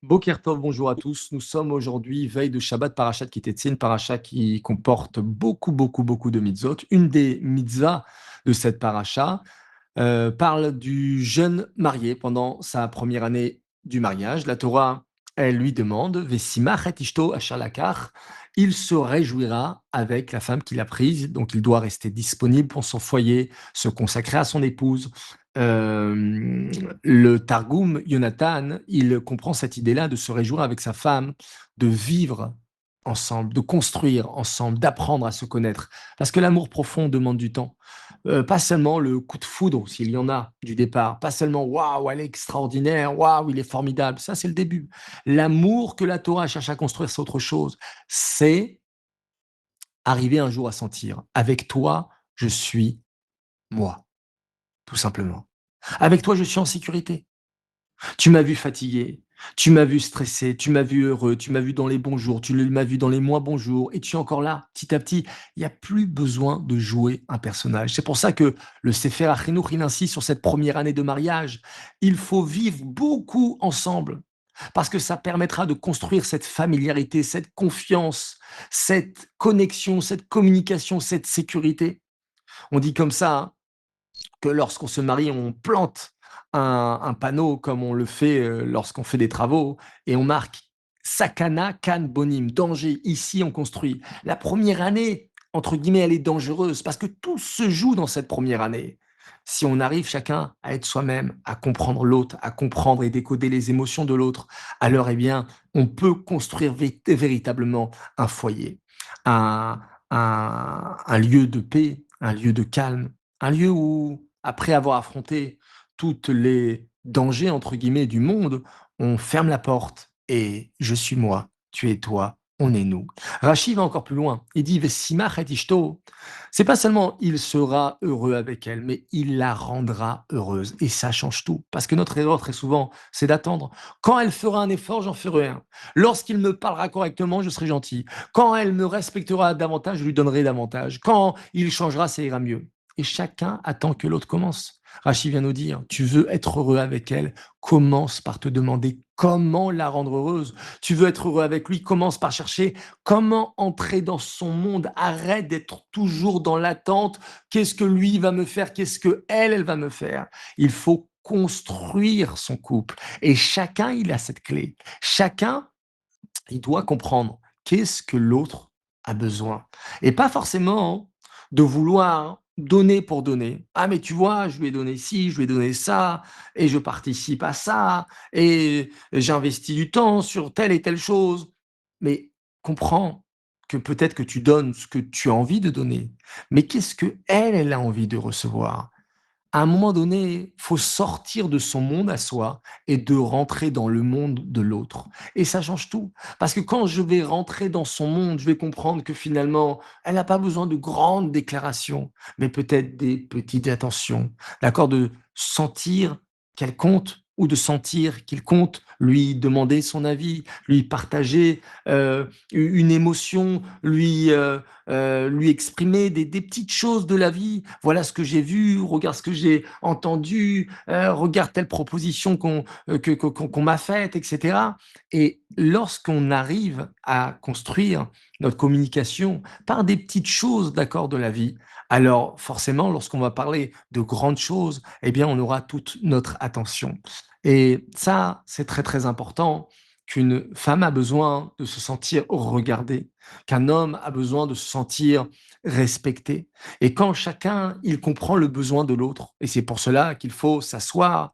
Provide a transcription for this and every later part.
Boker Tov, bonjour à tous. Nous sommes aujourd'hui veille de Shabbat Parashat Kitetsin, paracha qui comporte beaucoup de mitzvot. Une des mitzvahs de cette paracha parle du jeune marié pendant sa première année du mariage. La Torah, elle lui demande, Vesimach et ishto asher lakach, il se réjouira avec la femme qu'il a prise, donc il doit rester disponible pour son foyer, se consacrer à son épouse. Le Targum, Jonathan, il comprend cette idée-là de se réjouir avec sa femme, de vivre ensemble, de construire ensemble, d'apprendre à se connaître. Parce que l'amour profond demande du temps. Pas seulement le coup de foudre, s'il y en a, du départ, pas seulement waouh, elle est extraordinaire, waouh, il est formidable. Ça, c'est le début. L'amour que la Torah cherche à construire, c'est autre chose. C'est arriver un jour à sentir, avec toi, je suis moi, tout simplement. Avec toi, je suis en sécurité. Tu m'as vu fatigué, tu m'as vu stressé, tu m'as vu heureux, tu m'as vu dans les bons jours, m'as vu dans les moins bons jours, et tu es encore là, petit à petit. Il n'y a plus besoin de jouer un personnage. C'est pour ça que le Sefer HaChinuch, il insiste sur cette première année de mariage. Il faut vivre beaucoup ensemble, parce que ça permettra de construire cette familiarité, cette confiance, cette connexion, cette communication, cette sécurité. On dit comme ça, hein, que lorsqu'on se marie, on plante un panneau comme on le fait lorsqu'on fait des travaux et on marque Sakana Kan Bonim, danger, ici on construit. La première année, entre guillemets, elle est dangereuse parce que tout se joue dans cette première année. Si on arrive chacun à être soi-même, à comprendre l'autre, à comprendre et décoder les émotions de l'autre, alors eh bien, on peut construire véritablement un foyer, un, un lieu de paix, un lieu de calme, un lieu où, après avoir affronté toutes les dangers, entre guillemets, du monde, on ferme la porte et je suis moi, tu es toi, on est nous. Rachid va encore plus loin. Il dit Vesimach et ishto. C'est pas seulement il sera heureux avec elle, mais il la rendra heureuse. Et ça change tout. Parce que notre erreur, très souvent, c'est d'attendre. Quand elle fera un effort, j'en ferai un. Lorsqu'il me parlera correctement, je serai gentil. Quand elle me respectera davantage, je lui donnerai davantage. Quand il changera, ça ira mieux. Et chacun attend que l'autre commence. Rachid vient nous dire, tu veux être heureux avec elle, commence par te demander comment la rendre heureuse. Tu veux être heureux avec lui, commence par chercher comment entrer dans son monde. Arrête d'être toujours dans l'attente. Qu'est-ce que lui va me faire? Qu'est-ce que elle va me faire? Il faut construire son couple. Et chacun, il a cette clé. Chacun, il doit comprendre qu'est-ce que l'autre a besoin. Et pas forcément de vouloir donner pour donner. Ah, mais tu vois, je lui ai donné ci, je lui ai donné ça, et je participe à ça, et j'investis du temps sur telle et telle chose. Mais comprends que peut-être que tu donnes ce que tu as envie de donner, mais qu'est-ce que elle a envie de recevoir? À un moment donné, faut sortir de son monde à soi et de rentrer dans le monde de l'autre. Et ça change tout. Parce que quand je vais rentrer dans son monde, je vais comprendre que finalement, elle n'a pas besoin de grandes déclarations, mais peut-être des petites attentions. D'accord? De sentir qu'elle compte ou de sentir qu'il compte, lui demander son avis, lui partager une émotion, lui exprimer des petites choses de la vie. Voilà ce que j'ai vu, regarde ce que j'ai entendu, regarde telle proposition qu'on m'a faite, etc. Et lorsqu'on arrive à construire notre communication par des petites choses, d'accord, de la vie, alors forcément, lorsqu'on va parler de grandes choses, eh bien, on aura toute notre attention. Et ça, c'est très important qu'une femme a besoin de se sentir regardée, qu'un homme a besoin de se sentir respecté. Et quand chacun, il comprend le besoin de l'autre, et c'est pour cela qu'il faut s'asseoir,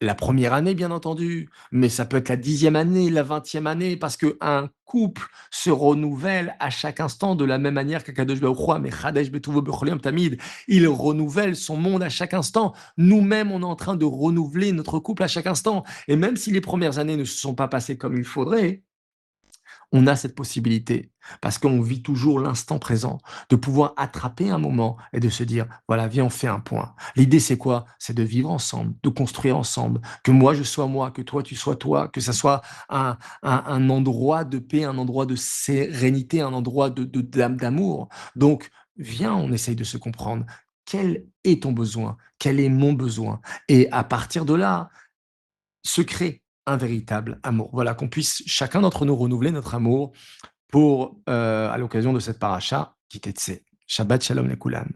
la première année, bien entendu, mais ça peut être la 10e année, la 20e année, parce qu'un couple se renouvelle à chaque instant de la même manière qu'Akadosh Baruch Hu, mais Chadesh Betuvo Bechol Yom Tamid, il renouvelle son monde à chaque instant. Nous-mêmes, on est en train de renouveler notre couple à chaque instant. Et même si les premières années ne se sont pas passées comme il faudrait, on a cette possibilité, parce qu'on vit toujours l'instant présent, de pouvoir attraper un moment et de se dire, voilà, viens, on fait un point. L'idée, c'est quoi? C'est de vivre ensemble, de construire ensemble, que moi, je sois moi, que toi, tu sois toi, que ça soit un endroit de paix, un endroit de sérénité, un endroit d'amour. Donc, viens, on essaye de se comprendre. Quel est ton besoin? Quel est mon besoin? Et à partir de là, se crée un véritable amour. Voilà, qu'on puisse chacun d'entre nous renouveler notre amour pour, à l'occasion de cette paracha, Kitetsé. Shabbat shalom lekoulam.